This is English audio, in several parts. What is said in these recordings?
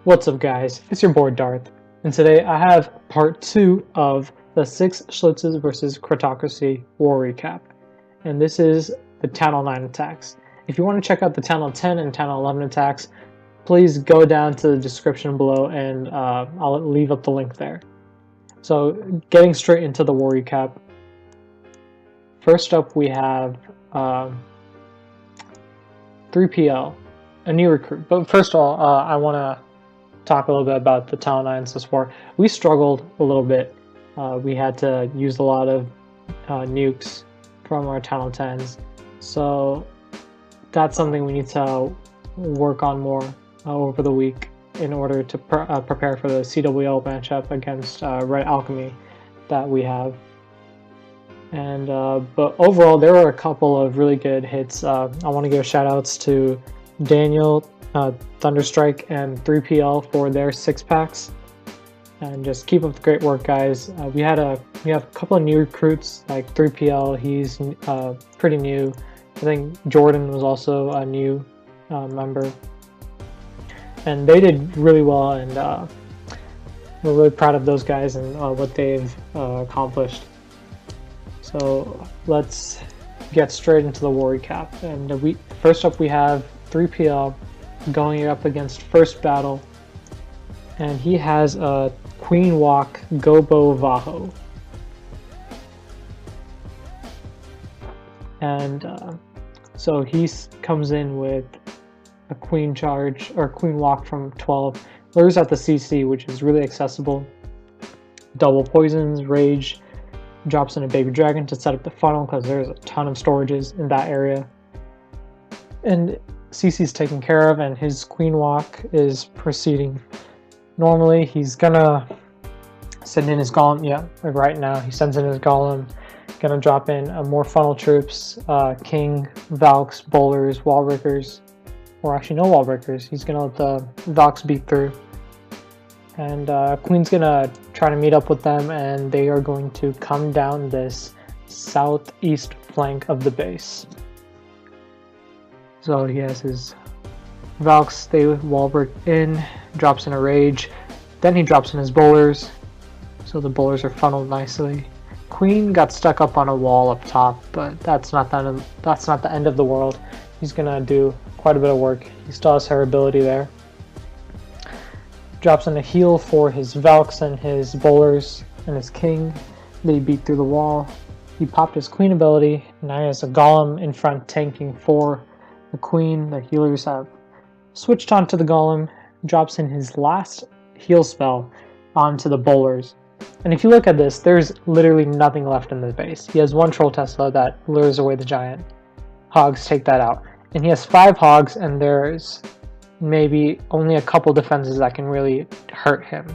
What's up guys, it's your boy Darth, and today I have part 2 of the 6 Schlitzes vs Kratocracy war recap, and this is the Channel 9 attacks. If you want to check out the Channel 10 and Channel 11 attacks, please go down to the description below and I'll leave up the link there. So getting straight into the war recap, first up we have 3PL, a new recruit, but first of all I want to talk a little bit about the Channel 9s this war. We struggled a little bit. We had to use a lot of nukes from our Channel 10s, so that's something we need to work on more over the week in order to prepare for the CWL matchup against Red Alchemy that we have. And but overall, there were a couple of really good hits. I want to give shout outs to Daniel, Thunderstrike, and 3PL for their 6-packs, and just keep up the great work, guys. We have a couple of new recruits like 3PL. He's pretty new. I think Jordan was also a new member, and they did really well, and we're really proud of those guys and what they've accomplished. So let's get straight into the war recap. And first up we have 3PL going up against First Battle, and he has a Queen Walk Gobo Vaho, and so he comes in with a Queen Charge or Queen Walk from 12, lures out the CC, which is really accessible, double poisons, rage, drops in a baby dragon to set up the funnel because there's a ton of storages in that area, and CC's taken care of, and his Queen Walk is proceeding normally. He's gonna send in his golem. Yeah, like right now he sends in his golem, gonna drop in more funnel troops, King, Valks, Bowlers, Wall Breakers, or actually no Wall Breakers. He's gonna let the Valks beat through, and Queen's gonna try to meet up with them, and they are going to come down this southeast flank of the base. So he has his Valks, they wall break in, drops in a rage, then he drops in his bowlers, so the bowlers are funneled nicely. Queen got stuck up on a wall up top, but that's not the end of the world. He's gonna do quite a bit of work. He still has her ability there. Drops in a heal for his Valks and his bowlers and his King. They beat through the wall. He popped his Queen ability. Now he has a Golem in front tanking for the Queen. The healers have switched onto the Golem. Drops in his last heal spell onto the bowlers. And if you look at this, there's literally nothing left in the base. He has one Troll Tesla that lures away the giant. Hogs take that out. And he has 5 Hogs, and there's maybe only a couple defenses that can really hurt him.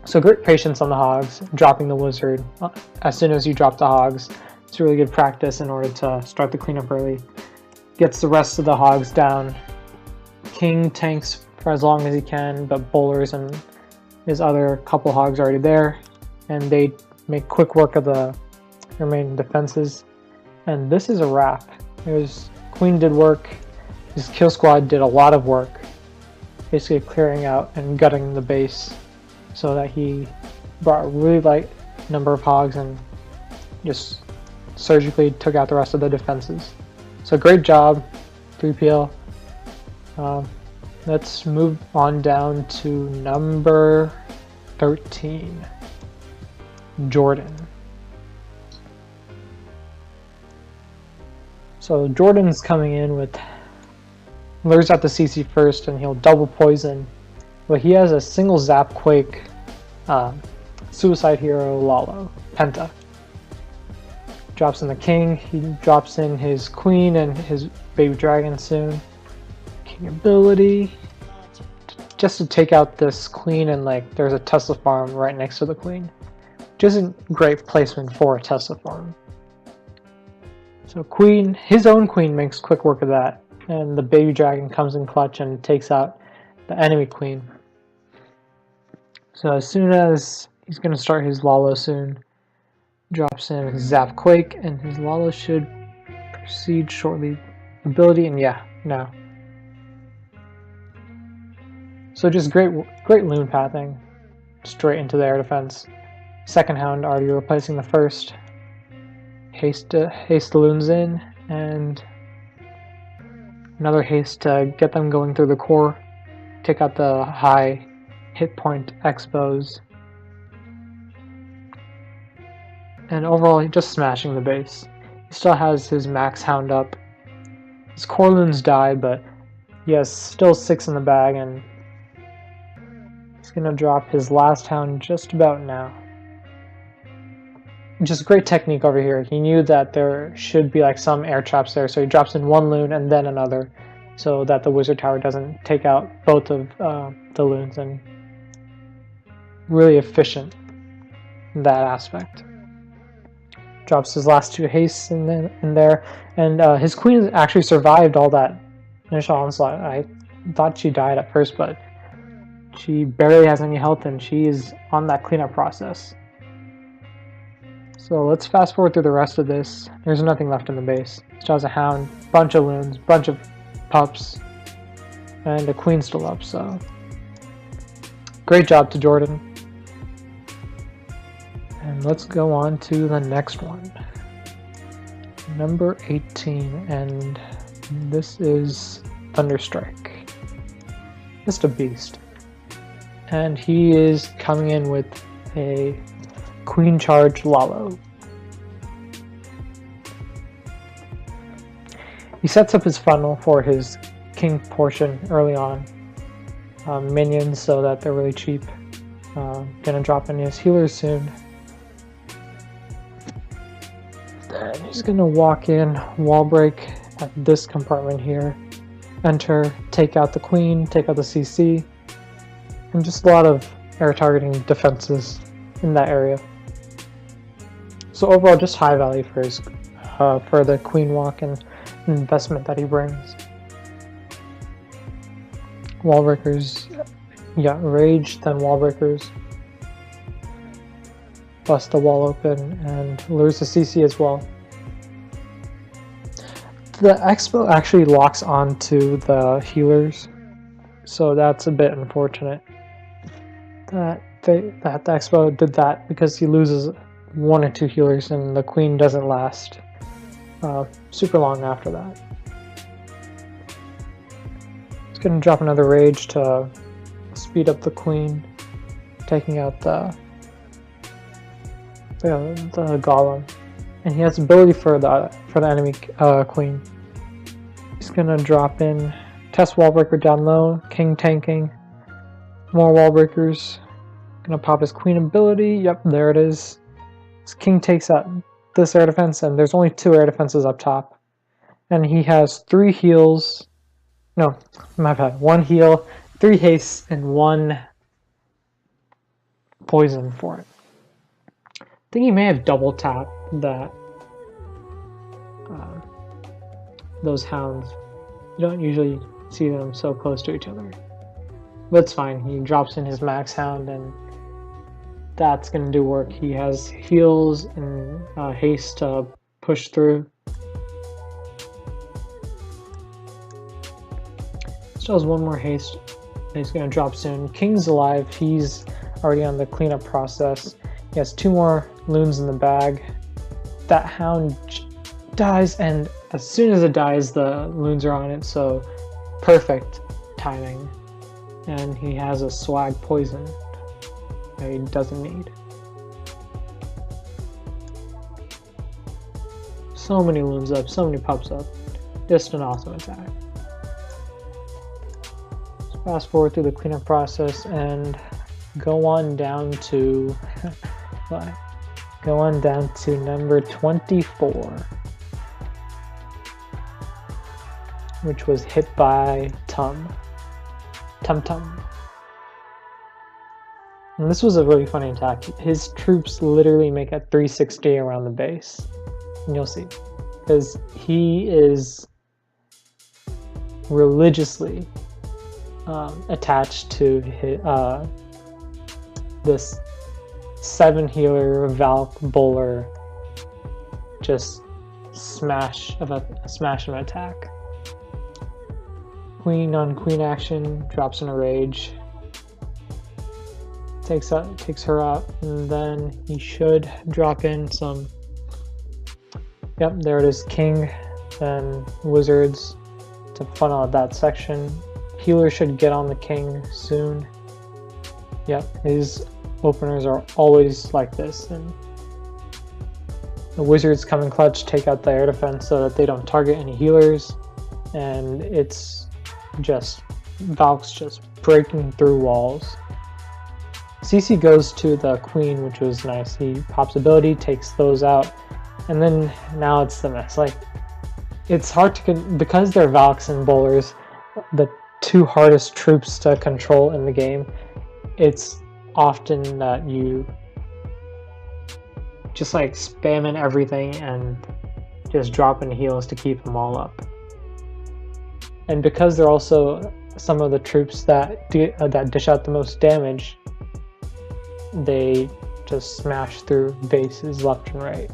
So great patience on the Hogs, dropping the Wizard as soon as you drop the Hogs. It's really good practice in order to start the cleanup early. Gets the rest of the Hogs down. King tanks for as long as he can, but Bowlers and his other couple Hogs are already there, and they make quick work of the remaining defenses. And this is a wrap. Queen did work. His kill squad did a lot of work, basically clearing out and gutting the base, so that he brought a really light number of Hogs and just surgically took out the rest of the defenses. So great job, 3PL. Let's move on down to number 13, Jordan. So Jordan's coming in with, lures out the CC first, and he'll double poison, but he has a single zap quake, suicide hero Lalo, Penta. Drops in the King, he drops in his Queen and his baby dragon soon. King ability, just to take out this Queen, and like there's a Tesla farm right next to the Queen, which isn't great placement for a Tesla farm. So Queen, his own Queen makes quick work of that, and the baby dragon comes in clutch and takes out the enemy Queen. So as soon as he's going to start his Lalo soon, drops in his Zap Quake, and his Lalo should proceed shortly. Ability, and yeah, now. So just great loon pathing, straight into the air defense. Second hound already replacing the first. Haste the loons in, and another haste to get them going through the core. Take out the high hit point expos. And overall, just smashing the base. He still has his max hound up. His core loons die, but he has still 6 in the bag, and he's gonna drop his last hound just about now. Just great technique over here. He knew that there should be like some air traps there, so he drops in one loon and then another, so that the wizard tower doesn't take out both of the loons, and really efficient in that aspect. Drops his last 2 hastes in there, and his queen actually survived all that initial onslaught. I thought she died at first, but she barely has any health, and she is on that cleanup process. So let's fast forward through the rest of this. There's nothing left in the base. Still has a hound, bunch of loons, bunch of pups, and a queen still up. So great job to Jordan. And let's go on to the next one. Number 18, and this is Thunderstrike. JustABeast. And he is coming in with a Queen Charge Lalo. He sets up his funnel for his king portion early on. Minions, so that they're really cheap. Gonna drop in his healers soon. Then he's gonna walk in, wall break at this compartment here, enter, take out the queen, take out the CC, and just a lot of air targeting defenses in that area. So overall, just high value for his for the queen walk and investment that he brings. Wall breakers, yeah, rage, then wall breakers. Bust the wall open and lures the CC as well. The expo actually locks onto the healers, so that's a bit unfortunate that the expo did that, because he loses 1 or 2 healers and the queen doesn't last super long after that. He's going to drop another rage to speed up the queen, taking out the golem, and he has ability for the enemy queen. He's gonna drop in, test wall breaker down low, king tanking, more wall breakers. Gonna pop his queen ability. Yep, there it is. His king takes out this air defense, and there's only 2 air defenses up top, and he has 3 heals. No, my bad. 1 heal, 3 haste, and 1 poison for it. I think he may have double tapped that those hounds. You don't usually see them so close to each other, but it's fine. He drops in his max hound, and that's gonna do work. He has heals and haste to push through. Still has 1 more haste. He's gonna drop soon. King's alive. He's already on the cleanup process. He has 2 more loons in the bag. That hound dies, and as soon as it dies, the loons are on it, so perfect timing. And he has a swag poison that he doesn't need. So many loons up, so many pups up. Just an awesome attack. Let's fast forward through the cleanup process and go on down to number 24, which was hit by Tum Tum. And this was a really funny attack. His troops literally make a 360 around the base, and you'll see, because he is religiously attached to his, this 7 healer Valk bowler, just smash of an attack. Queen on queen action, drops in a rage, takes her out, and then he should drop in some. Yep, there it is, king, then wizards to funnel out that section. Healer should get on the king soon. Yep, his openers are always like this, and the wizards come in clutch, take out the air defense so that they don't target any healers, and it's just Valk's just breaking through walls. CC goes to the queen, which was nice. He pops ability, takes those out, and then now it's the mess. Like, it's hard to because they're Valks and bowlers, the two hardest troops to control in the game. It's often that you just like spamming everything and just dropping heals to keep them all up. And because they're also some of the troops that dish out the most damage, they just smash through bases left and right.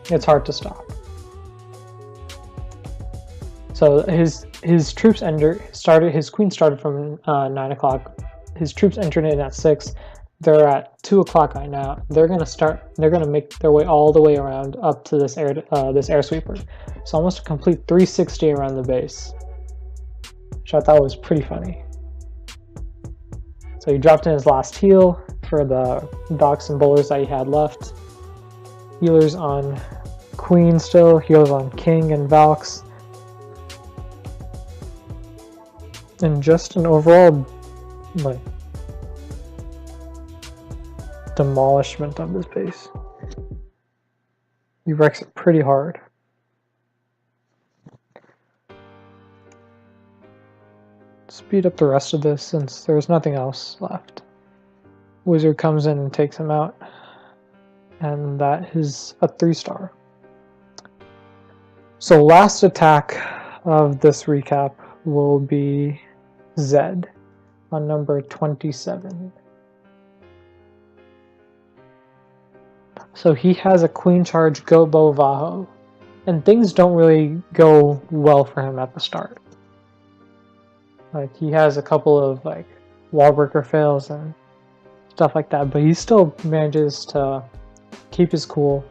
It's hard to stop. So his troops his queen started from 9 o'clock. His troops entered in at 6. They're at 2 o'clock right now. They're gonna make their way all the way around up to this air sweeper. So almost a complete 360 around the base, which I thought was pretty funny. So he dropped in his last heal for the Valks and bowlers that he had left. Healers on queen still, healers on king and Valks. And just an overall like demolishment of this base. He wrecks it pretty hard. Speed up the rest of this since there's nothing else left. Wizard comes in and takes him out, and that is a 3-star. So last attack of this recap will be Zed on number 27. So he has a queen charge, go bow Vaho, and things don't really go well for him at the start. Like, he has a couple of like wall breaker fails and stuff like that, but he still manages to keep his cool.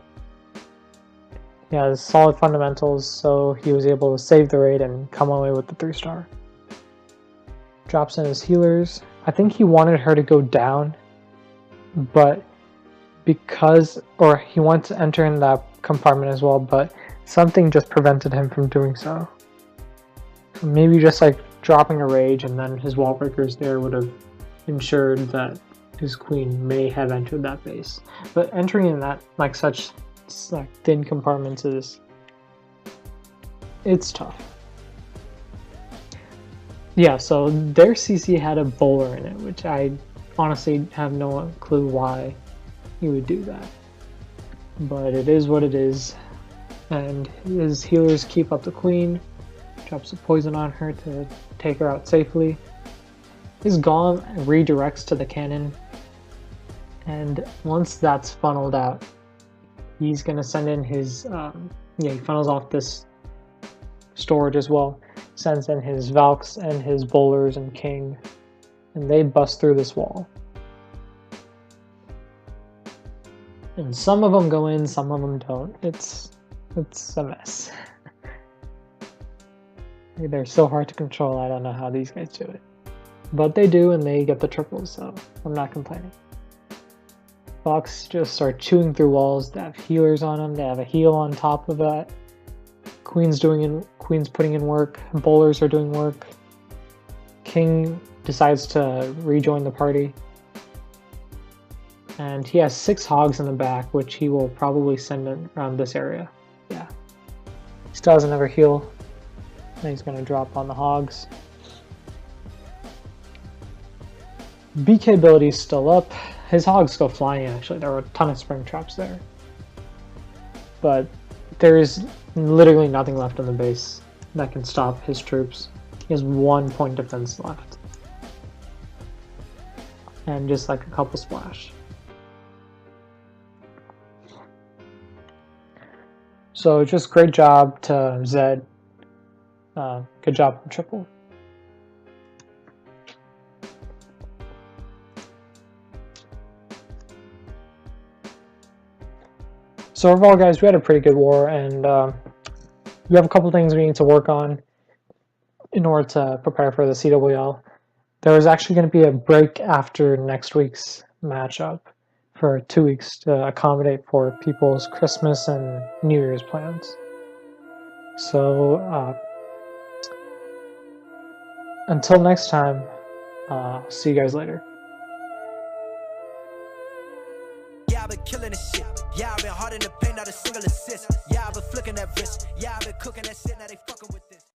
He has solid fundamentals, so he was able to save the raid and come away with the 3-star. Drops in his healers. I think he wanted her to go down, but he wanted to enter in that compartment as well, but something just prevented him from doing so. So maybe just like dropping a rage and then his wall breakers there would have ensured that his queen may have entered that base. But entering in that like such like thin compartments it's tough. Yeah, so their CC had a bowler in it, which I honestly have no clue why he would do that. But it is what it is. And his healers keep up the queen. Drops a poison on her to take her out safely. His golem redirects to the cannon. And once that's funneled out, he's going to send in his... he funnels off this storage as well. Sends in his Valks and his bowlers and king. And they bust through this wall. And some of them go in, some of them don't. It's a mess. They're so hard to control, I don't know how these guys do it. But they do, and they get the triples, so I'm not complaining. Fox just start chewing through walls. They have healers on them, they have a heal on top of that. Queen's putting in work, bowlers are doing work. King decides to rejoin the party. And he has 6 hogs in the back, which he will probably send around this area. Yeah. Still has another heal. And he's going to drop on the hogs. BK ability is still up. His hogs go flying, actually. There were a ton of spring traps there. But there is literally nothing left on the base that can stop his troops. He has 1 point defense left. And just like a couple splash. So just great job to Zed. Good job on triple. So overall, guys, we had a pretty good war, and we have a couple things we need to work on in order to prepare for the CWL. There is actually going to be a break after next week's matchup for 2 weeks to accommodate for people's Christmas and New Year's plans. So until next time, see you guys later. Yeah, I've been killing this shit. Yeah, I've been hard in the paint, not a single assist. Yeah, I've been flicking that wrist. Yeah, I've been cooking that shit, now they fucking with